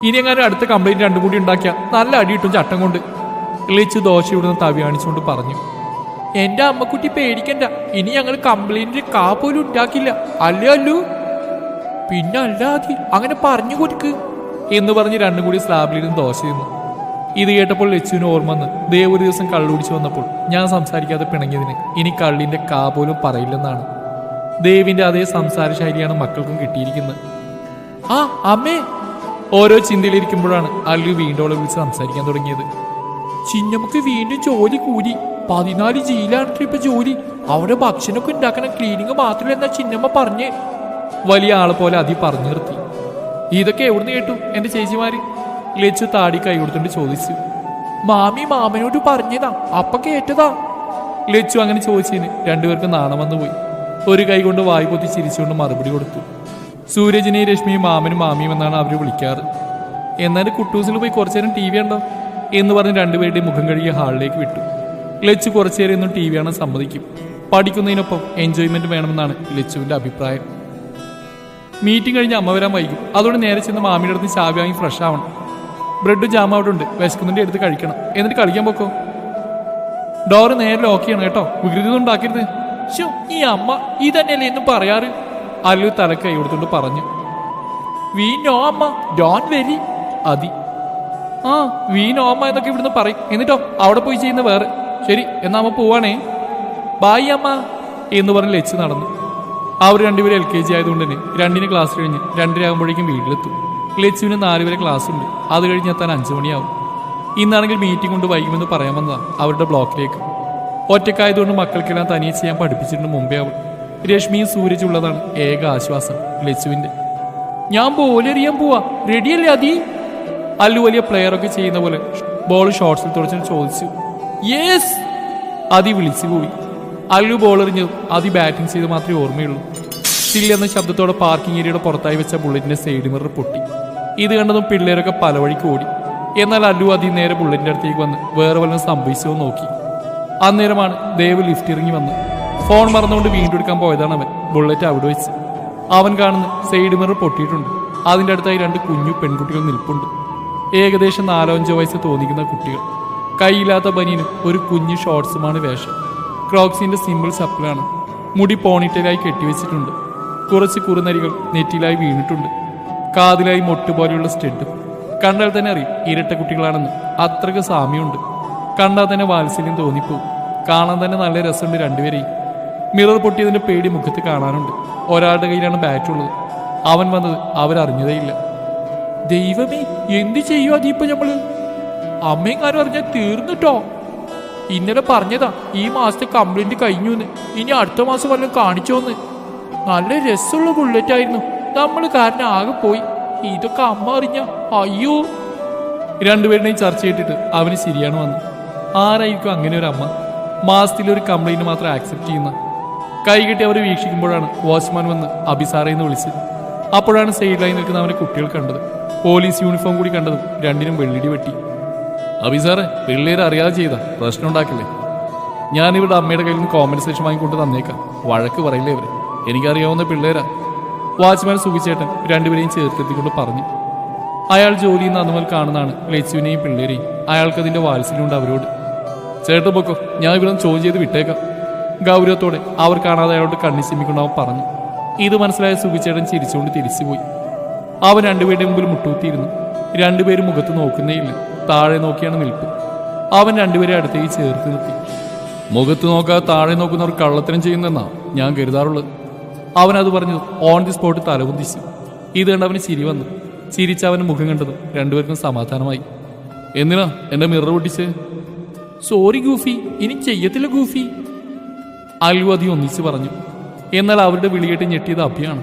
ഇനി എങ്ങാനും അടുത്ത കംപ്ലൈന്റ് രണ്ടും കൂടി ഉണ്ടാക്കിയ നല്ല അടിയിട്ടും ചട്ടം കൊണ്ട്. ലച്ചു ദോശ ഇവിടുന്ന് തവി കാണിച്ചുകൊണ്ട് പറഞ്ഞു. എന്റെ അമ്മക്കുട്ടി പേടിക്കണ്ട, ഇനി ഞങ്ങൾ കംപ്ലൈന്റ് കാ പോലും ഉണ്ടാക്കില്ല. അല്ലേ അല്ലു? പിന്നെ അല്ലാതെ അങ്ങനെ പറഞ്ഞു കൊടുക്ക് എന്ന് പറഞ്ഞ് രണ്ടും കൂടി സ്ലാബിലിരുന്ന് ദോശ തിന്നു. ഇത് കേട്ടപ്പോൾ ലച്ചുവിന് ഓർമ്മ വന്ന് ദേവ് ഒരു ദിവസം കള്ളു കുടിച്ചു വന്നപ്പോൾ ഞാൻ സംസാരിക്കാതെ പിണങ്ങിയതിന് ഇനി കള്ളിന്റെ കാ പോലും പറയില്ലെന്നാണ്. ദേവിന്റെ അതേ സംസാര ശൈലിയാണ് മക്കൾക്കും കിട്ടിയിരിക്കുന്നത്. ആ അമ്മേ. ഓരോ ചിന്തയിലിരിക്കുമ്പോഴാണ് അല്ലു വീണ്ടും അവളെ വിളിച്ച് സംസാരിക്കാൻ തുടങ്ങിയത്. ചിന്നമ്മക്ക് വീണ്ടും ജോലി കൂടി. 14 ജിയിലാണ് ഇപ്പൊ ജോലി. അവിടെ ഭക്ഷണമൊക്കെ ഉണ്ടാക്കണം, ക്ലീനിങ് മാത്രമല്ല എന്നാ ചിന്നമ്മ പറഞ്ഞേ. വലിയ ആളെ പോലെ അതി പറഞ്ഞു നിർത്തി. ഇതൊക്കെ എവിടുന്ന് കേട്ടു എന്റെ ചേച്ചിമാര്? ലച്ചു താടി കൈ കൊടുത്തോണ്ട് ചോദിച്ചു. മാമി മാമനോട് പറഞ്ഞതാ, അപ്പ കേട്ടതാ. ലച്ചു അങ്ങനെ ചോദിച്ചതിന് രണ്ടുപേർക്കും നാണം വന്നു പോയി. ഒരു കൈ കൊണ്ട് വായി പൊത്തി ചിരിച്ചുകൊണ്ട് മറുപടി കൊടുത്തു. സൂരജിനെയും രശ്മിയും മാമനും മാമിയും എന്നാണ് അവർ വിളിക്കാറ്. എന്നാലും കുട്ടൂസിൽ പോയി കുറച്ചു നേരം TV ഉണ്ടോ എന്ന് പറഞ്ഞ് രണ്ടുപേരുടെയും മുഖം കഴുകിയ ഹാളിലേക്ക് വിട്ടു. ലച്ചു കുറച്ചു നേരം ഒന്നും TV കാണാൻ സമ്മതിക്കും. പഠിക്കുന്നതിനൊപ്പം എൻജോയ്മെന്റ് വേണമെന്നാണ് ലച്ചുവിന്റെ അഭിപ്രായം. മീറ്റിംഗ് കഴിഞ്ഞ് അമ്മ വരാൻ വൈകും. അതുകൊണ്ട് നേരെ ചെന്ന് മാമിയുടെ അടുത്ത് ചാവി വാങ്ങി ഫ്രഷ് ആവണം. ബ്രെഡും ജാം അവിടെ ഉണ്ട്, വിശക്കുന്നിന്റെ എടുത്ത് കഴിക്കണം. എന്നിട്ട് കളിക്കാൻ പോക്കോ. ഡോറ് നേരെ ലോക്ക് ചെയ്യണം കേട്ടോ, വികൃതി ഉണ്ടാക്കരുത്. ഈ അമ്മ ഇതന്നെയല്ലേ എന്നും പറയാറ്? അല്ലു തലക്ക് കൈ കൊടുത്തോണ്ട് പറഞ്ഞു. വി നോ അമ്മ, ഡോൺ വെരി. അതി ആ വി നോ അമ്മ എന്നൊക്കെ ഇവിടുന്ന് പറയും. എന്നിട്ടോ അവിടെ പോയി ചെയ്യുന്ന വേറെ. ശരി എന്നാ അമ്മ പോവാണേ, ബായ് അമ്മ എന്ന് പറഞ്ഞ് ലച്ചു നടന്നു. അവർ രണ്ടുപേരും LKG ആയതുകൊണ്ട് തന്നെ 2-ന് ക്ലാസ് കഴിഞ്ഞ് 2:30 ആകുമ്പോഴേക്കും വീട്ടിലെത്തും. ലച്ചുവിന് 4 വരെ ക്ലാസ് ഉണ്ട്. അത് കഴിഞ്ഞ് എത്താൻ 5 മണിയാവും. ഇന്നാണെങ്കിൽ മീറ്റിംഗ് കൊണ്ട് വൈകുമെന്ന് പറയാൻ വന്നതാണ് അവരുടെ ബ്ലോക്കിലേക്ക്. ഒറ്റക്കായതുകൊണ്ട് മക്കൾക്കെല്ലാം തനിയെ ചെയ്യാൻ പഠിപ്പിച്ചിട്ടുണ്ട് മുമ്പേ അവൾ. രശ്മിയും സൂരജ് ഉള്ളതാണ് ഏക ആശ്വാസം ലച്ചുവിന്റെ. ഞാൻ ബോളെറിയാൻ പോവാ, റെഡിയല്ലേ അതി? അല്ലു വലിയ പ്ലെയറൊക്കെ ചെയ്യുന്ന പോലെ ബോൾ ഷോർട്സിൽ തുടച്ചു ചോദിച്ചു. യെസ് അതി വിളിച്ചു പോയി. അല്ലു ബോൾ എറിഞ്ഞതും അതി ബാറ്റിംഗ് ചെയ്ത് മാത്രമേ ഓർമ്മയുള്ളൂ. ചില്ല എന്ന ശബ്ദത്തോടെ പാർക്കിംഗ് ഏരിയയുടെ പുറത്തായി വെച്ച ബുള്ളറ്റിന്റെ സൈഡ് മിറർ പൊട്ടി. ഇത് കണ്ടതും പിള്ളേരൊക്കെ പല വഴിക്ക് ഓടി. എന്നാൽ അല്ലു അതി നേരെ ബുള്ളറ്റിന്റെ അടുത്തേക്ക് വന്ന് വേറെ വല്ലതും സംഭവിച്ചോ നോക്കി. അന്നേരമാണ് ദേവ് ലിഫ്റ്റ് ഇറങ്ങി വന്ന് ഫോൺ മറന്നുകൊണ്ട് വീണ്ടും എടുക്കാൻ പോയതാണ് അവൻ. ബുള്ളറ്റ് അവിടെ വെച്ച് അവൻ കാണുന്ന സൈഡ് മിറർ പൊട്ടിയിട്ടുണ്ട്. അതിൻ്റെ അടുത്തായി 2 കുഞ്ഞു പെൺകുട്ടികൾ നിൽപ്പുണ്ട്. ഏകദേശം 4-5 വയസ്സ് തോന്നിക്കുന്ന കുട്ടികൾ. കൈയില്ലാത്ത ബനിയനും ഒരു കുഞ്ഞു ഷോർട്സുമാണ് വേഷം. ക്രോക്സിന്റെ സിമ്പിൾ ചപ്പലാണ്. മുടി പോണിറ്റയിലായി കെട്ടിവെച്ചിട്ടുണ്ട്. കുറച്ച് കുറുനരികൾ നെറ്റിലായി വീണിട്ടുണ്ട്. കാതിലായി മൊട്ട് പോലെയുള്ള സ്റ്റെഡും. കണ്ടാൽ തന്നെ അറിയും ഇരട്ട കുട്ടികളാണെന്ന്. അത്രയ്ക്ക് സാമ്യമുണ്ട്. കണ്ടാൽ തന്നെ വാത്സല്യം തോന്നിപ്പോവും. കാണാൻ തന്നെ നല്ല രസമുണ്ട് രണ്ടുപേരെയും. മിറർ പൊട്ടിയതിന്റെ പേടി മുഖത്ത് കാണാനുണ്ട്. ഒരാളുടെ കയ്യിലാണ് ബാറ്റ് ഉള്ളത്. അവൻ വന്നത് അവരറിഞ്ഞതേയില്ല. ദൈവമേ എന്ത് ചെയ്യുക അതിപ്പോ നമ്മള്? അമ്മയും കാര്യം അറിഞ്ഞാൽ തീർന്നിട്ടോ. ഇന്നലെ പറഞ്ഞതാ ഈ മാസത്തെ കംപ്ലൈന്റ് കഴിഞ്ഞു എന്ന്. ഇനി അടുത്ത മാസം വല്ലതും കാണിച്ചോന്ന്. നല്ല രസമുള്ള ബുള്ളറ്റ് ആയിരുന്നു, നമ്മൾ കാരണം ആകെ പോയി. ഇതൊക്കെ അമ്മ അറിഞ്ഞ അയ്യോ. രണ്ടുപേരുടെയും ചർച്ച ചെയ്തിട്ട് അവന് ശരിയാണ് വന്നു. ആരായിരിക്കും അങ്ങനെ ഒരു അമ്മ? മാസത്തിലൊരു കംപ്ലൈന്റ് മാത്രം ആക്സെപ്റ്റ് ചെയ്യുന്ന. കൈകെട്ടി അവർ വീക്ഷിക്കുമ്പോഴാണ് വാച്ച്മാൻ വന്ന് അഭിസാറേന്ന് വിളിച്ചത്. അപ്പോഴാണ് സൈഡിലായി നിൽക്കുന്ന അവനെ കുട്ടികൾ കണ്ടത്. പോലീസ് യൂണിഫോം കൂടി കണ്ടതും രണ്ടിനും വെള്ളിടി വെട്ടി. അഭിസാറെ, പിള്ളേരെ അറിയാതെ ചെയ്താ പ്രശ്നം ഉണ്ടാക്കില്ലേ? ഞാനിവിടെ അമ്മയുടെ കയ്യിൽ നിന്ന് കോമ്പൻസേഷൻ വാങ്ങിക്കൊണ്ട് തന്നേക്കാം. വഴക്ക് പറയില്ലേ ഇവര്? എനിക്കറിയാവുന്ന പിള്ളേരാ. വാച്ച്മാൻ സുഖിച്ചേട്ടൻ രണ്ടുപേരെയും ചേർത്തെത്തിക്കൊണ്ട് പറഞ്ഞു. അയാൾ ജോലി ചെയ്യുന്ന അന്ന് മുതൽ കാണുന്നതാണ് ലച്ചുവിനെയും പിള്ളേരെയും. അയാൾക്കതിന്റെ വാത്സല്യമുണ്ട് അവരോട്. ചേട്ടൻ പൊക്കോ, ഞാൻ ഇവിടെ ചോദ്യം ചെയ്ത് വിട്ടേക്കാം. ഗൗരവത്തോടെ അവർ കാണാതെ അയാളോട് കണ്ണി ചിമ്മിക്കൊണ്ട് അവൻ പറഞ്ഞു. ഇത് മനസ്സിലായ സുഖിച്ചേട്ടൻ ചിരിച്ചുകൊണ്ട് തിരിച്ചുപോയി. അവൻ രണ്ടുപേരുടെ മുമ്പിൽ മുട്ടുകുത്തിയിരുന്നു. രണ്ടുപേരും മുഖത്ത് നോക്കുന്നേയില്ല, താഴെ നോക്കിയാണ് നിൽപ്പ്. അവൻ രണ്ടുപേരെ അടുത്തേക്ക് ചേർത്ത് നിർത്തി. മുഖത്ത് നോക്കാതെ താഴെ നോക്കുന്നവർ കള്ളത്തരം ചെയ്യുന്നെന്നാ ഞാൻ കരുതാറുള്ളത്. അവൻ അത് പറഞ്ഞു ഓൺ ദി സ്പോട്ട് തലകുന്തിച്ചു. ഇത് കണ്ട് അവന് ചിരി വന്നു. ചിരിച്ച് അവന് മുഖം കണ്ടതും രണ്ടുപേർക്കും സമാധാനമായി. എന്തിനാ എന്റെ മിറർ പൊട്ടിച്ച്? സോറി ഗൂഫി, ഇനി ചെയ്യത്തില്ല ഗൂഫി. അല്ലു അതി ഒന്നിച്ച് പറഞ്ഞു. എന്നാൽ അവരുടെ വിളികേട്ട് ഞെട്ടിയത് അഭിയാണ്.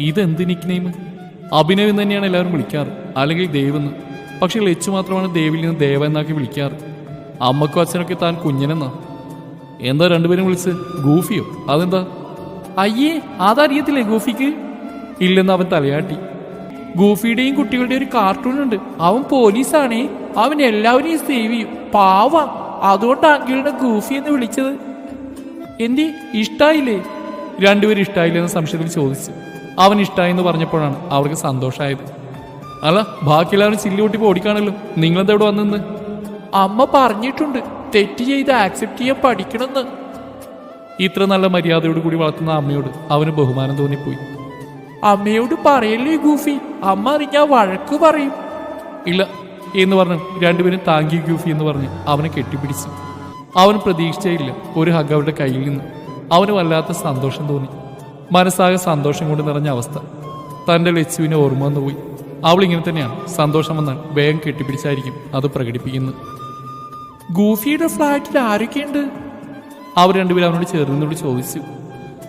ഇതെന്ത് നിക്നെയിം? അഭിനവ് എന്ന് തന്നെയാണ് എല്ലാവരും വിളിക്കാറ്, അല്ലെങ്കിൽ ദേവെന്ന്. പക്ഷെ ലച്ചു മാത്രമാണ് ദേവിൽ നിന്ന് ദേവ എന്നാക്കി വിളിക്കാറ്. അമ്മക്കും അച്ഛനൊക്കെ താൻ കുഞ്ഞനെന്നാ. എന്താ രണ്ടുപേരും വിളിച്ച്? ഗൂഫിയോ? അതെന്താ? അയ്യേ, അതറിയത്തില്ലേ ഗൂഫിക്ക്? ഇല്ലെന്ന് അവൻ തലയാട്ടി. ഗൂഫിയുടെയും കുട്ടികളുടെയും ഒരു കാർട്ടൂൺ ഉണ്ട്. അവൻ പോലീസാണേ. അവൻ എല്ലാവരെയും സേവ് ചെയ്യും. പാവ. അതുകൊണ്ട് അങ്കിളിനെ ഗൂഫി എന്ന് വിളിച്ചത്. എന്തി ഇഷ്ടായില്ലേ? രണ്ടുപേരും ഇഷ്ടായില്ലെന്ന് സംശയത്തിൽ ചോദിച്ചു. അവൻ ഇഷ്ടായെന്ന് പറഞ്ഞപ്പോഴാണ് അവർക്ക് സന്തോഷമായത്. അല്ല ബാക്കിയെല്ലാവരും ചില്ലി പൊട്ടി ഓടിക്കാണല്ലോ, നിങ്ങളെന്താ ഇവിടെ വന്നെന്ന്? അമ്മ പറഞ്ഞിട്ടുണ്ട് തെറ്റ് ചെയ്ത് ആക്സെപ്റ്റ് ചെയ്യാൻ പഠിക്കണമെന്ന്. ഇത്ര നല്ല മര്യാദയോട് കൂടി വളർത്തുന്ന അമ്മയോട് അവന് ബഹുമാനം തോന്നിപ്പോയി. അമ്മയോട് പറയല്ലേ ഗൂഫി, അമ്മ അറിഞ്ഞാ വഴക്ക് പറയും. ഇല്ല എന്ന് പറഞ്ഞു രണ്ടുപേരും താങ്കി ഗൂഫി എന്ന് പറഞ്ഞ് അവനെ കെട്ടിപ്പിടിച്ചു. അവൻ പ്രതീക്ഷിച്ചേയില്ല ഒരു ഹഗ് അവരുടെ കയ്യിൽ നിന്ന്. അവന് വല്ലാത്ത സന്തോഷം തോന്നി. മനസ്സാകെ സന്തോഷം കൊണ്ട് നിറഞ്ഞ അവസ്ഥ. തൻ്റെ ലച്ചുവിനെ ഓർമ്മ വന്നുപോയി. അവൾ ഇങ്ങനെ തന്നെയാണ്, സന്തോഷം വന്നാൽ വേഗം കെട്ടിപ്പിടിച്ചായിരിക്കും അത് പ്രകടിപ്പിക്കുന്നത്. ഗൂഫിയുടെ ഫ്ലാറ്റിൽ ആരൊക്കെയുണ്ട്? അവർ രണ്ടുപേരും അവനോട് ചേർന്നോട് ചോദിച്ചു.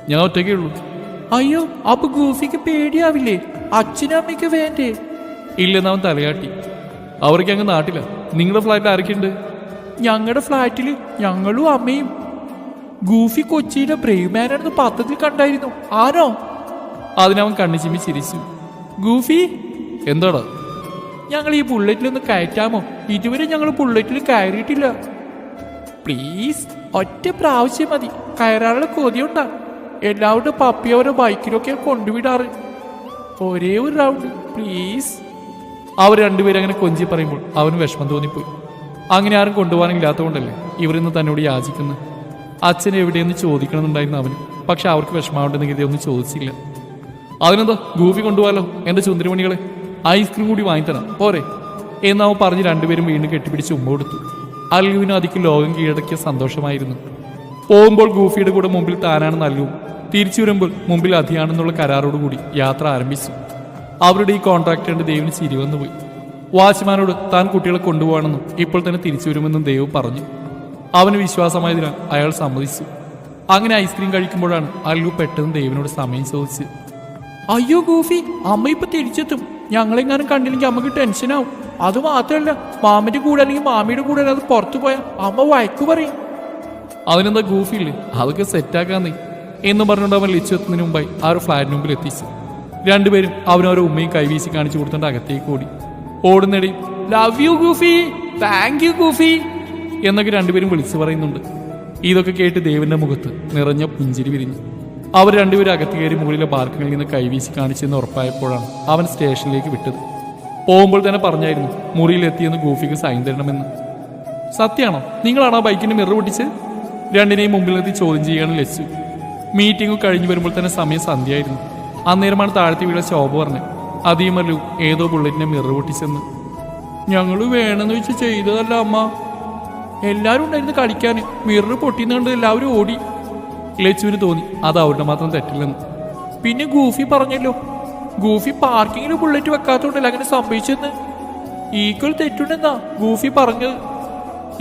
ഞാൻ ഒറ്റയ്ക്കേ ഉള്ളൂ. അയ്യോ, അപ്പൊ ഗൂഫിക്ക് പേടിയാവില്ലേ? അച്ഛനും അമ്മയ്ക്ക് വേണ്ടേ? ഇല്ലെന്ന് അവൻ തലയാട്ടി. അവർക്ക് അങ്ങ് നാട്ടില്ല. നിങ്ങളുടെ ഫ്ലാറ്റിൽ ആരൊക്കെയുണ്ട്? ഞങ്ങളുടെ ഫ്ലാറ്റിൽ ഞങ്ങളും അമ്മയും. ഗൂഫി കൊച്ചിയിലെ ബ്രേവ് മാനാണെന്ന് പത്രത്തിൽ കണ്ടായിരുന്നു. ആരോ? അതിനവൻ കണ്ണിച്ചിമ്മി ചിരിച്ചു. ഗൂഫി എന്താടാ? ഞങ്ങൾ ഈ ബുള്ളറ്റിലൊന്ന് കയറ്റാമോ? ഇതുവരെ ഞങ്ങൾ ബുള്ളറ്റിൽ കയറിയിട്ടില്ല. പ്ലീസ്, ഒറ്റ പ്രാവശ്യം മതി. കയറാനുള്ള കൊതിയുണ്ടാ. എല്ലാവരുടെ പപ്പിയവരെ ബൈക്കിലൊക്കെ കൊണ്ടുവിടാറ്. ഒരേ ഒരു റൗണ്ട് പ്ലീസ്. അവർ രണ്ടുപേരും അങ്ങനെ കൊഞ്ചി പറയുമ്പോൾ അവന് വിഷമം തോന്നിപ്പോയി. അങ്ങനെ ആരും കൊണ്ടുപോകാനില്ലാത്തതുകൊണ്ടല്ലേ ഇവരിന്ന് തന്നോട് യാചിക്കുന്നത്. അച്ഛൻ എവിടെയെന്ന് ചോദിക്കണമെന്നുണ്ടായിരുന്നു അവന്. പക്ഷെ അവർക്ക് വിഷമാവണ്ടെന്ന് കരുതി ഒന്നും ചോദിച്ചില്ല. അതിനെന്താ, ഗൂഫി കൊണ്ടുപോകാലോ എൻ്റെ ചുന്ദരിമണികളെ. ഐസ്ക്രീം കൂടി വാങ്ങിത്തരാം പോരെ എന്നവൻ പറഞ്ഞ് രണ്ടുപേരും വീണ്ടും കെട്ടിപ്പിടിച്ച് ഉമ്മ കൊടുത്തു. അല്ലുവിനും അതിക്ക് ലോകം കീഴടക്കിയ സന്തോഷമായിരുന്നു. പോകുമ്പോൾ ഗൂഫിയുടെ കൂടെ മുമ്പിൽ താനാണെന്ന് അല്ലുവും, തിരിച്ചു വരുമ്പോൾ മുമ്പിൽ അധിയാണെന്നുള്ള കരാറോടുകൂടി യാത്ര ആരംഭിച്ചു. അവരുടെ ഈ കോൺട്രാക്ട് കണ്ട് ദേവിന് ചിരി വന്നുപോയി. വാച്ച്മാനോട് താൻ കുട്ടികളെ കൊണ്ടുപോകണമെന്നും ഇപ്പോൾ തന്നെ തിരിച്ചു വരുമെന്നും ദേവ് പറഞ്ഞു. അവന് വിശ്വാസമായതിനാൽ അയാൾ സമ്മതിച്ചു. അങ്ങനെ ഐസ്ക്രീം കഴിക്കുമ്പോഴാണ് അല്ലു പെട്ടെന്ന് ദേവിനോട് സമയം ചോദിച്ചു. അയ്യോ ഗൂഫി, അമ്മ ഇപ്പൊ തിരിച്ചെത്തും. ഞങ്ങളെങ്ങാനും കണ്ടില്ലെങ്കിൽ അമ്മക്ക് ടെൻഷനാവും. അത് മാത്രമല്ല, മാമന്റെ കൂടെ അല്ലെങ്കിൽ മാമിയുടെ കൂടെ അത് പുറത്തു പോയാൽ അമ്മ വഴക്കു പറയും. അതിനെന്താ ഗൂഫില്ലേ, അതൊക്കെ സെറ്റാക്കാന്നേ എന്ന് പറഞ്ഞുകൊണ്ട് അവൻ ലിച്ചെത്തുന്നതിന് മുമ്പായി ആ ഒരു ഫ്ലാറ്റിന് മുമ്പിൽ എത്തിച്ചു. രണ്ടുപേരും അവനവരെ ഉമ്മയും കൈവീശി കാണിച്ചു കൊടുത്തോണ്ട് അകത്തേക്ക് ഓടി. ഓടുന്നിടയിൽ love you Goofy, thank you Goofy എന്നൊക്കെ രണ്ടുപേരും വിളിച്ചു പറയുന്നുണ്ട്. ഇതൊക്കെ കേട്ട് ദേവന്റെ മുഖത്ത് നിറഞ്ഞ പുഞ്ചിരി വിരിഞ്ഞു. അവർ രണ്ടുപേരും അകത്ത് കയറി മുകളിലെ ബാർക്കണിൽ നിന്ന് കൈവീശി കാണിച്ചെന്ന് ഉറപ്പായപ്പോഴാണ് അവൻ സ്റ്റേഷനിലേക്ക് വിട്ടത്. പോകുമ്പോൾ തന്നെ പറഞ്ഞായിരുന്നു മുറിയിലെത്തിയെന്ന് ഗൂഫിക്ക് സൈൻ തരണമെന്ന്. സത്യമാണോ? നിങ്ങളാണോ ബൈക്കിന്റെ മിറർ പൊട്ടിച്ച്? രണ്ടിനെയും മുമ്പിലെത്തി ചോദ്യം ചെയ്യാണ് ലച്ചു. മീറ്റിംഗ് കഴിഞ്ഞു വരുമ്പോൾ തന്നെ സമയം സന്ധ്യയായിരുന്നു. അന്നേരമാണ് താഴത്തെ വീട് ശോഭ പറഞ്ഞത്. അതീമല്ലു ഏതോ ബുള്ളറ്റിനെ മിറർ പൊട്ടിച്ചെന്ന്. ഞങ്ങൾ വേണമെന്ന് വെച്ച് ചെയ്തതല്ല അമ്മ. എല്ലാവരും ഉണ്ടായിരുന്നു കളിക്കാൻ. മിറർ പൊട്ടിയെന്നുകൊണ്ട് എല്ലാവരും ഓടി. ലച്ചുവിന് തോന്നി അത് അവരുടെ മാത്രം തെറ്റില്ലെന്ന്. പിന്നെ ഗൂഫി പറഞ്ഞല്ലോ, ഗൂഫി പാർക്കിങ്ങിൽ ബുള്ളറ്റ് വെക്കാത്തോണ്ടല്ല അങ്ങനെ സംഭവിച്ചെന്ന്. ഈക്വൽ തെറ്റുണ്ടെന്നാ ഗൂഫി പറഞ്ഞത്.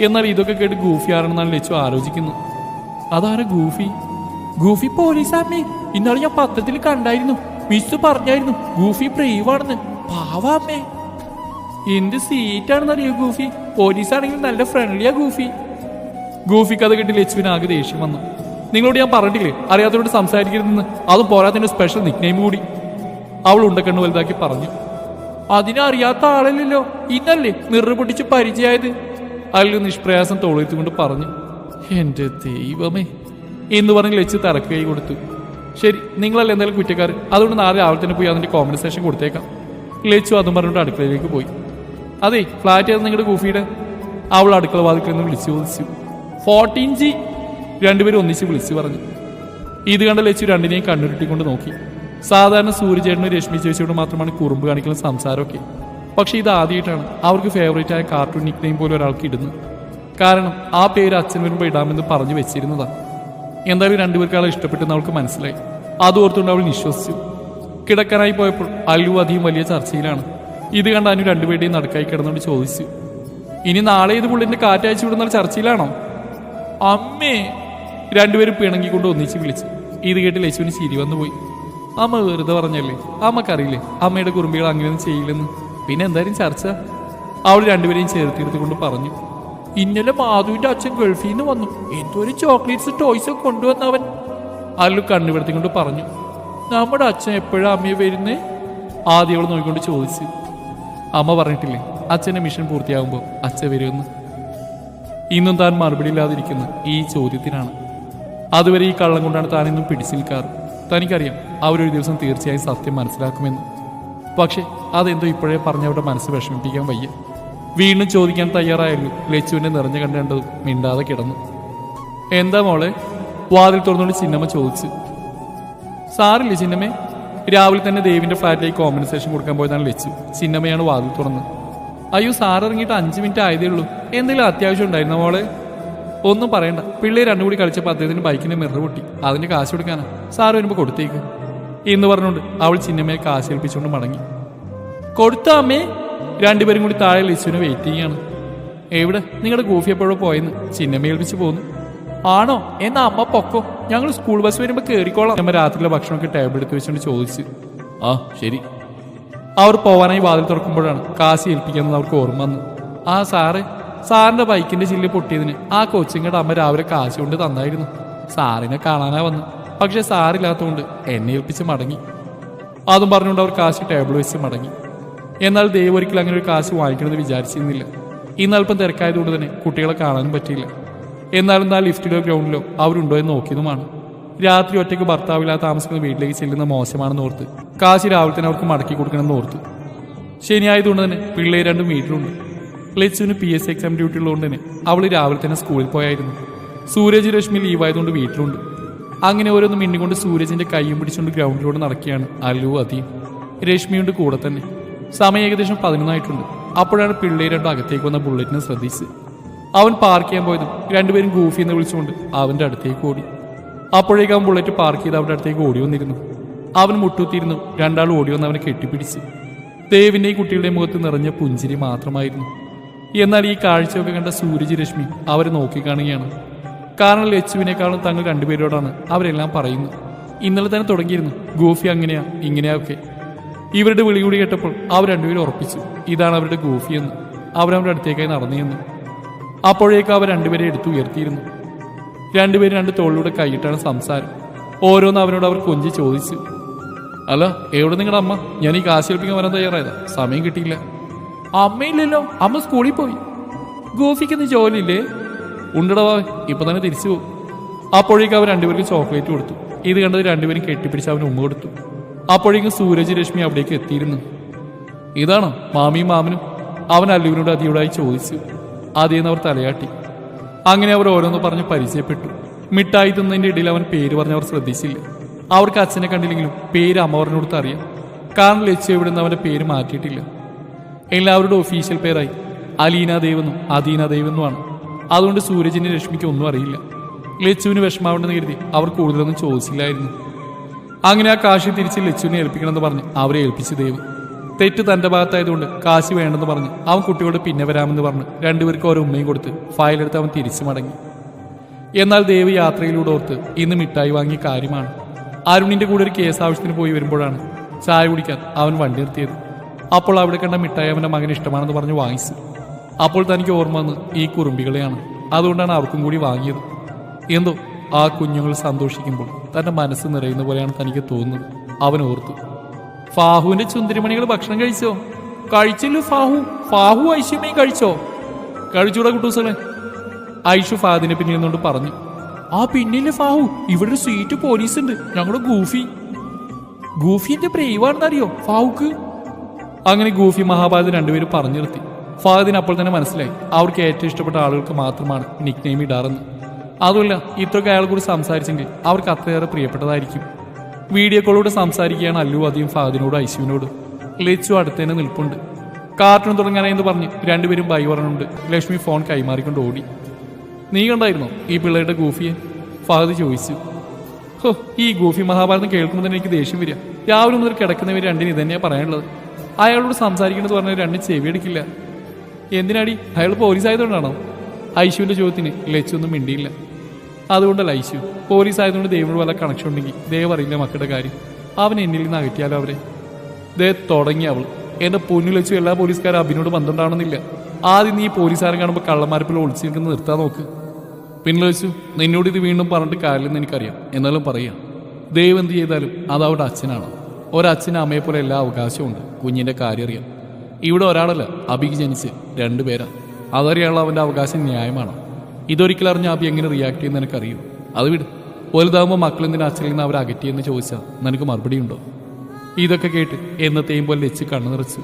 എന്നാൽ ഇതൊക്കെ കേട്ട് ഗൂഫി ആരാണെന്നാണ് ലച്ചു ആലോചിക്കുന്നത്. അതാരാ ഗൂഫി? ഗൂഫി പോലീസാമ്മേ. ഇന്നാളെ ഞാൻ പത്രത്തിൽ കണ്ടായിരുന്നു. മിസ് പറഞ്ഞായിരുന്നു ഗൂഫി ബ്രേവാണെന്ന്. പാവാമ്മേ. എന്ത് സീറ്റാണെന്നറിയോ ഗൂഫി. പോലീസാണെങ്കിൽ നല്ല ഫ്രണ്ട്ലിയാ ഗൂഫി. ഗൂഫിക്ക് അത് കേട്ട് ലച്ചുവിന് ആകെ ദേഷ്യം വന്നു. നിങ്ങളോട് ഞാൻ പറഞ്ഞിട്ടില്ലേ അറിയാത്തവരോട് സംസാരിക്കരുതെന്ന്? അതും പോരാത്തതിന്റെ സ്പെഷ്യൽ നിക്നെയിം കൂടി. അവൾ ഉണ്ടക്കണ്ണു വലുതാക്കി പറഞ്ഞു. അതിനറിയാത്ത ആളല്ലല്ലോ, ഇന്നല്ലേ മിറർ പൊട്ടിച്ച് പരിചയമായത്. അല്ലു നിഷ്പ്രയാസം തോളെത്തുകൊണ്ട് പറഞ്ഞു. എന്റെ ദൈവമേ എന്ന് പറഞ്ഞ് ലച്ചു തറക്ക് കൈ കൊടുത്തു. ശരി, നിങ്ങളല്ല എന്തായാലും കുറ്റക്കാർ, അതുകൊണ്ട് നാളെ രാവിലെ തന്നെ പോയി അതിന്റെ കോമ്പൻസേഷൻ കൊടുത്തേക്കാം. ലച്ചു അതും പറഞ്ഞിട്ട് അടുക്കളയിലേക്ക് പോയി. അതെ, ഫ്ലാറ്റ് ഏത് നിങ്ങളുടെ ഗൂഫിയുടെ? അവൾ അടുക്കള വാതിക്കൽ നിന്ന് വിളിച്ചു ചോദിച്ചു. 14G. രണ്ടുപേരും ഒന്നിച്ച് വിളിച്ചു പറഞ്ഞു. ഇത് കണ്ട ലച്ചു രണ്ടിനെയും കണ്ണുരുട്ടിക്കൊണ്ട് നോക്കി. സാധാരണ സൂര്യചേട്ടനും രശ്മി ചേച്ചിയോട് മാത്രമാണ് കുറുമ്പ് കാണിക്കുന്ന സംസാരമൊക്കെ. പക്ഷെ ഇത് ആദ്യമായിട്ടാണ് അവർക്ക് ഫേവറേറ്റ് ആയ കാർട്ടൂൺ നിക്നെയിം പോലും ഒരാൾക്ക് ഇടുന്നത്. കാരണം ആ പേര് അച്ഛൻ വരുമ്പോൾ ഇടാമെന്ന് പറഞ്ഞു വെച്ചിരുന്നതാണ്. എന്തായാലും രണ്ടുപേർക്കാളെ ഇഷ്ടപ്പെട്ടെന്ന് അവൾക്ക് മനസ്സിലായി. അത് ഓർത്തുകൊണ്ട് അവൾ വിശ്വസിച്ചു. കിടക്കാനായി പോയപ്പോൾ അല്ലു അധികം വലിയ ചർച്ചയിലാണ്. ഇത് കണ്ട് അനു രണ്ടുപേരുടെയും നടുക്കായി കിടന്നുകൊണ്ട് ചോദിച്ചു. ഇനി നാളെ ഇത് പുള്ളിന്റെ കാറ്റയച്ചു വിടുന്ന ചർച്ചയിലാണോ? അമ്മേ. രണ്ടുപേരും പിണങ്ങിക്കൊണ്ട് ഒന്നിച്ച് വിളിച്ചു. ഇത് കേട്ട് ലച്ചുവിന് ചിരി വന്നു പോയി. അമ്മ വെറുതെ പറഞ്ഞല്ലേ, അമ്മക്കറിയില്ലേ അമ്മയുടെ കുറുമ്പികൾ അങ്ങനെയൊന്നും ചെയ്യില്ലെന്ന്. പിന്നെ എന്തായാലും ചർച്ച. അവൾ രണ്ടുപേരെയും ചേർത്തിരുത്തുകൊണ്ട് പറഞ്ഞു. ഇന്നലെ മാധുവിന്റെ അച്ഛൻ ഗൾഫിൽ നിന്ന് വന്നു. എന്തോരം ചോക്ലേറ്റ്സ് ടോയ്സ് കൊണ്ടുവന്നവൻ. അല്ലു കണ്ണുപെടുത്തിക്കൊണ്ട് പറഞ്ഞു. നമ്മുടെ അച്ഛൻ എപ്പോഴാ അമ്മയെ വരുന്നേ? ആദ്യം അവൾ നോക്കിക്കൊണ്ട് ചോദിച്ചു. അമ്മ പറഞ്ഞിട്ടില്ലേ അച്ഛൻ്റെ മിഷൻ പൂർത്തിയാകുമ്പോൾ അച്ഛൻ വരുമെന്ന്. ഇന്നും താൻ മറുപടി ഇല്ലാതിരിക്കുന്ന ഈ ചോദ്യത്തിനാണ്. അതുവരെ ഈ കള്ളം കൊണ്ടാണ് താൻ ഇന്നും പിടിച്ചു നിൽക്കാറ്. തനിക്കറിയാം അവരൊരു ദിവസം തീർച്ചയായും സത്യം മനസ്സിലാക്കുമെന്ന്. പക്ഷെ അതെന്തോ ഇപ്പോഴേ പറഞ്ഞവരുടെ മനസ്സ് വിഷമിപ്പിക്കാൻ വയ്യ. വീണ്ടും ചോദിക്കാൻ തയ്യാറായല്ലോ. ലച്ചുവിനെ നിറഞ്ഞു കണ്ടതും മിണ്ടാതെ കിടന്നു. എന്താ മോളെ? വാതിൽ തുറന്നുകൊണ്ട് ചിന്നമ്മ ചോദിച്ചു. സാറില്ലേ ചിന്നമ്മേ? രാവിലെ തന്നെ ദേവിന്റെ ഫ്ലാറ്റിലേക്ക് കോമ്പൻസേഷൻ കൊടുക്കാൻ പോയതാണ് ലച്ചു. ചിന്നമ്മയാണ് വാതിൽ തുറന്ന്. അയ്യോ, സാർ ഇറങ്ങിയിട്ട് 5 മിനിറ്റ് ആയതേ ഉള്ളൂ. എന്തെങ്കിലും അത്യാവശ്യം ഉണ്ടായിരുന്ന മോളെ? ഒന്നും പറയണ്ട, പിള്ളേർ രണ്ടും കൂടി കളിച്ചപ്പോൾ അദ്ദേഹത്തിന് ബൈക്കിന്റെ മിറർ പൊട്ടി. അതിന്റെ കാശ് കൊടുക്കാനാ. സാർ വരുമ്പോൾ കൊടുത്തേക്ക് എന്ന് പറഞ്ഞുകൊണ്ട് അവൾ ചിന്നമ്മയെ കാശ് ഏൽപ്പിച്ചുകൊണ്ട് മടങ്ങി. കൊടുത്ത അമ്മേ? രണ്ടുപേരും കൂടി താഴെ ലിച്ചുവിനെ വെയിറ്റ് ചെയ്യാണ്. എവിടെ? നിങ്ങളുടെ ഗൂഫി എപ്പോഴോ പോയെന്ന്. ചിന്നമ്മ ഏൽപ്പിച്ച് പോന്നു. ആണോ? എന്നാ അമ്മ പൊക്കോ, ഞങ്ങൾ സ്കൂൾ ബസ് വരുമ്പോൾ കയറിക്കോളാം. അമ്മ രാത്രിയിലെ ഭക്ഷണമൊക്കെ ടേബിൾ എടുത്ത് വെച്ചുകൊണ്ട് ചോദിച്ചു. ആ ശരി. അവർ പോവാനായി വാതിൽ തുറക്കുമ്പോഴാണ് കാശ് ഏൽപ്പിക്കുന്നത് അവർക്ക് ഓർമ്മ വന്നു. ആ സാറ്, സാറിന്റെ ബൈക്കിന്റെ ചില്ല് പൊട്ടിയതിന് ആ കൊച്ചിങ്ങളുടെ അമ്മ രാവിലെ കാശ് കൊണ്ട് തന്നായിരുന്നു. സാറിനെ കാണാനാ വന്നു. പക്ഷെ സാറില്ലാത്തതുകൊണ്ട് എന്നെ ഏൽപ്പിച്ച് മടങ്ങി. അതും പറഞ്ഞുകൊണ്ട് അവർ കാശ് ടേബിൾ വെച്ച് മടങ്ങി. എന്നാൽ ദൈവം ഒരിക്കലും അങ്ങനെ ഒരു കാശ് വാങ്ങിക്കണമെന്ന് വിചാരിച്ചിരുന്നില്ല. ഇന്നൽപ്പം തിരക്കായതുകൊണ്ട് തന്നെ കുട്ടികളെ കാണാനും പറ്റിയില്ല. എന്നാലും ആ ലിഫ്റ്റിലോ ഗ്രൗണ്ടിലോ അവരുണ്ടോ എന്ന് നോക്കിയതുമാണ്. രാത്രി ഒറ്റയ്ക്ക് ഭർത്താവില്ലാതെ താമസിക്കുന്ന വീട്ടിലേക്ക് ചെല്ലുന്ന മോശമാണെന്ന് ഓർത്ത് കാശ് രാവിലെ തന്നെ അവർക്ക് മടക്കി കൊടുക്കണമെന്ന് ഓർത്തു. ശനിയായതുകൊണ്ട് തന്നെ പിള്ളേർ രണ്ടും വീട്ടിലുണ്ട്. ലച്ചുവിന് PSC എക്സാം ഡ്യൂട്ടി ഉള്ളതുകൊണ്ട് തന്നെ അവൾ രാവിലെ തന്നെ സ്കൂളിൽ പോയായിരുന്നു. സൂരജ് രശ്മി ലീവായതുകൊണ്ട് വീട്ടിലുണ്ട്. അങ്ങനെ ഓരോന്ന് മിന്നിക്കൊണ്ട് സൂരജിന്റെ കൈയും പിടിച്ചുകൊണ്ട് ഗ്രൗണ്ടിലൂടെ നടക്കുകയാണ് അല്ലു അദീം. രശ്മിയുണ്ട് കൂടെ തന്നെ. സമയം ഏകദേശം 11 അപ്പോഴാണ് പിള്ളേർ രണ്ടും അകത്തേക്ക് വന്ന ബുള്ളറ്റിനെ ശ്രദ്ധിച്ച്. അവൻ പാർക്ക് ചെയ്യാൻ പോയതും രണ്ടുപേരും ഗൂഫി എന്ന് വിളിച്ചുകൊണ്ട് അവന്റെ അടുത്തേക്ക് ഓടി. അപ്പോഴേക്കും അവൻ ബുള്ളറ്റ് പാർക്ക് ചെയ്ത് അവന്റെ അടുത്തേക്ക് ഓടി വന്നിരുന്നു. അവൻ മുട്ടുത്തിയിരുന്നു. രണ്ടാൾ ഓടി വന്ന് അവനെ കെട്ടിപ്പിടിച്ച്. ദേവിന്റെയും കുട്ടികളുടെ മുഖത്ത് നിറഞ്ഞ പുഞ്ചിരി മാത്രമായിരുന്നു. എന്നാൽ ഈ കാഴ്ചയൊക്കെ കണ്ട സൂരജ് രശ്മി അവരെ നോക്കിക്കാണുകയാണ്. കാരണം ലച്ചുവിനേക്കാളും തങ്ങൾ രണ്ടുപേരോടാണ് അവരെല്ലാം പറയുന്നത്. ഇന്നലെ തന്നെ തുടങ്ങിയിരുന്നു ഗൂഫി അങ്ങനെയാ ഇങ്ങനെയാ ഒക്കെ. ഇവരുടെ വിളി കൂടി കേട്ടപ്പോൾ അവർ രണ്ടുപേരും ഉറപ്പിച്ചു ഇതാണ് അവരുടെ ഗൂഫി എന്ന്. അവരവരുടെ അടുത്തേക്കായി നടന്നിരുന്നു. അപ്പോഴേക്കും അവർ രണ്ടുപേരെ എടുത്തു ഉയർത്തിയിരുന്നു. രണ്ടുപേരും രണ്ട് തോളിലൂടെ കൈയിട്ടാണ് സംസാരം. ഓരോന്ന് അവനോട് അവർ കൊഞ്ചി ചോദിച്ചു. അല്ല, എവിടെ നിങ്ങളുടെ അമ്മ? ഞാൻ ഈ കാശ് ഏൽപ്പിക്കാൻ വരാൻ തയ്യാറായതാ, സമയം കിട്ടിയില്ല. അമ്മയില്ലല്ലോ, അമ്മ സ്കൂളിൽ പോയി. ഗോഫിക്ക് ജോലിയില്ലേ? ഉണ്ടടവാ, ഇപ്പൊ തന്നെ തിരിച്ചു പോകും. അപ്പോഴേക്കും അവർ രണ്ടുപേർക്ക് ചോക്ലേറ്റ് കൊടുത്തു. ഇത് കണ്ടത് രണ്ടുപേരും കെട്ടിപ്പിടിച്ച് അവന് ഉമ്മ കൊടുത്തു. അപ്പോഴേക്കും സൂരജ് രശ്മി അവിടേക്ക് എത്തിയിരുന്നു. ഇതാണോ മാമിയും മാമനും? അവൻ അല്ലുവിനോട് അതിയോടായി ചോദിച്ചു. അതേന്ന് അവർ തലയാട്ടി. അങ്ങനെ അവർ ഓരോന്ന് പറഞ്ഞ് പരിചയപ്പെട്ടു. മിഠായി തിന്നതിന്റെ ഇടയിൽ അവൻ പേര് പറഞ്ഞവർ ശ്രദ്ധിച്ചില്ല. അവർക്ക് അച്ഛനെ കണ്ടില്ലെങ്കിലും പേര് അമ്മ പറഞ്ഞുകൊടുത്ത് അറിയാം. കാരണം ലച്ചു ഇവിടെ നിന്ന് അവന്റെ പേര് മാറ്റിയിട്ടില്ല. എല്ലാവരുടെ ഒഫീഷ്യൽ പേരായി അലീന ദേവെന്നും അദീന ദേവെന്നുമാണ്. അതുകൊണ്ട് സൂരജിന്റെ രശ്മിക്ക് ഒന്നും അറിയില്ല. ലച്ചുവിന് വിഷമാവേണ്ടെന്ന് കരുതി അവർ കൂടുതലൊന്നും ചോദിച്ചില്ലായിരുന്നു. അങ്ങനെ ആ കാശി തിരിച്ച് ലച്ചുവിനെ ഏൽപ്പിക്കണമെന്ന് പറഞ്ഞ് അവരെ ഏൽപ്പിച്ചു ദേവ്. തെറ്റ് തന്റെ ഭാഗത്തായതുകൊണ്ട് കാശി വേണ്ടെന്ന് പറഞ്ഞ് അവൻ കുട്ടിയോട് പിന്നെ വരാമെന്ന് പറഞ്ഞ് രണ്ടുപേർക്ക് ഓരോ ഉമ്മയും കൊടുത്ത് ഫയലെടുത്ത് അവൻ തിരിച്ചു മടങ്ങി. എന്നാൽ ദേവ് യാത്രയിലൂടെ ഓർത്ത് ഇന്ന് മിഠായി വാങ്ങിയ കാര്യമാണ്. അരുണിന്റെ കൂടെ ഒരു കേസ് ആവശ്യത്തിന് പോയി വരുമ്പോഴാണ് ചായ കുടിക്കാൻ അവൻ വണ്ടി നിർത്തിയത്. അപ്പോൾ അവിടെ കണ്ട മിഠായി അവന്റെ മകന് ഇഷ്ടമാണെന്ന് പറഞ്ഞ് വാങ്ങിച്ചു. അപ്പോൾ തനിക്ക് ഓർമ്മ വന്ന് ഈ കുറുമ്പികളെയാണ്. അതുകൊണ്ടാണ് അവർക്കും കൂടി വാങ്ങിയത്. എന്തോ ആ കുഞ്ഞുങ്ങൾ സന്തോഷിക്കുമ്പോൾ തന്റെ മനസ്സ് നിറയുന്ന പോലെയാണ് തനിക്ക് തോന്നുന്നത്. അവൻ ഓർത്തു. ഫാഹുവിന്റെ ചുന്ദരിമണികൾ ഭക്ഷണം കഴിച്ചോ? കഴിച്ചല്ലോ ഫാഹു ഐഷുമയും കഴിച്ചോ? കഴിച്ചൂടാ കുട്ടൂസളെ, ഐഷു ഫാദിനെ പിന്നിൽ നിന്നുകൊണ്ട് പറഞ്ഞു. ആ പിന്നില്ലേ ഫാഹു, ഇവിടെ ഒരു സ്വീറ്റ് പോലീസ് ഉണ്ട്, ഞങ്ങളുടെ ഗൂഫിന്റെ ബ്രേവാണെന്നറിയോ ഫാഹുക്ക്? അങ്ങനെ ഗൂഫി മഹാഭാരത് രണ്ടുപേരും പറഞ്ഞു നിർത്തി. ഫാദിന് അപ്പോൾ തന്നെ മനസ്സിലായി അവർക്ക് ഏറ്റവും ഇഷ്ടപ്പെട്ട ആളുകൾക്ക് മാത്രമാണ് നിക് നെയിം ഇടാറെന്ന്. അതുമല്ല, ഇത്രയൊക്കെ അയാൾ കൂടി സംസാരിച്ചെങ്കിൽ അവർക്ക് അത്രയേറെ പ്രിയപ്പെട്ടതായിരിക്കും. വീഡിയോ കോളിലൂടെ സംസാരിക്കുകയാണ് അല്ലു അദീം ഫാദിനോട് ഐശുവിനോട്. ലച്ചു അടുത്തന്നെ നിൽപ്പുണ്ട്. കാർട്ടൂൺ തുടങ്ങാനായെന്ന് പറഞ്ഞ് രണ്ടുപേരും ബൈ പറഞ്ഞുണ്ട്. ലക്ഷ്മി ഫോൺ കൈമാറിക്കൊണ്ട് ഓടി. നീ കണ്ടായിരുന്നോ ഈ പിള്ളേരുടെ ഗൂഫിയെ? ഫാദ് ചോദിച്ചു. ഹോ, ഈ ഗൂഫി മഹാഭാരതം കേൾക്കുമ്പോൾ തന്നെ എനിക്ക് ദേഷ്യം വരിക. രാവിലെ മുതൽ കിടക്കുന്നവർ രണ്ടിന് ഇതന്നെയാണ് പറയാനുള്ളത്. അയാളോട് സംസാരിക്കണമെന്ന് പറഞ്ഞാൽ രണ്ടും ചെവി എടുക്കില്ല. എന്തിനാടി, അയാൾ പോലീസ് ആയതുകൊണ്ടാണോ? ഐശുവിന്റെ ചോദ്യത്തിന് ലച്ചു ഒന്നും മിണ്ടിയില്ല. അതുകൊണ്ടല്ല ഐശു, പോലീസ് ആയതുകൊണ്ട് ദേവിനോട് വല്ല കണക്ഷൻ ഉണ്ടെങ്കിൽ ദേവ് അറിയില്ല മക്കളുടെ കാര്യം. അവൻ എന്നിൽ നിന്ന് അകറ്റിയാലോ അവരെ. ദേ തുടങ്ങി അവൾ. എന്റെ പൊന്നു ലച്ചു, എല്ലാ പോലീസുകാരും അഭിനോട് ബന്ധമുണ്ടാവണമെന്നില്ല. ആദ്യം നീ പോലീസുകാരൻ കാണുമ്പോൾ കള്ളന്മാരിപ്പോൾ ഒളിച്ചു നിൽക്കുന്നത് നിർത്താൻ നോക്ക്. പിന്നെ ലച്ചു, നിന്നോട് ഇത് വീണ്ടും പറഞ്ഞിട്ട് കാര്യമെന്ന് എനിക്കറിയാം. എന്നാലും പറയാം, ദേവ് എന്ത് ചെയ്താലും അത് അവരുടെ അച്ഛനാണ്. ഒരച്ഛന് അമ്മയെ പോലെ എല്ലാ അവകാശവും ഉണ്ട് കുഞ്ഞിന്റെ കാര്യം അറിയാം. ഇവിടെ ഒരാളല്ല, അബിക്ക് ജനിച്ച് 2 പേരാ. അതറിയാനുള്ള അവന്റെ അവകാശം ന്യായമാണ്. ഇതൊരിക്കലും അറിഞ്ഞ അബി എങ്ങനെ റിയാക്ട് ചെയ്യുന്ന എനിക്കറിയൂ. അത് വിട്. വലുതാകുമ്പോൾ മക്കളെന്തിനാ അച്ഛനിൽ നിന്ന് അവരെ അകറ്റിയെന്ന് ചോദിച്ചാൽ നിനക്ക് മറുപടി ഉണ്ടോ? ഇതൊക്കെ കേട്ട് എന്നത്തെയും പോലെ ലച്ചു കണ്ണു നിറച്ചു.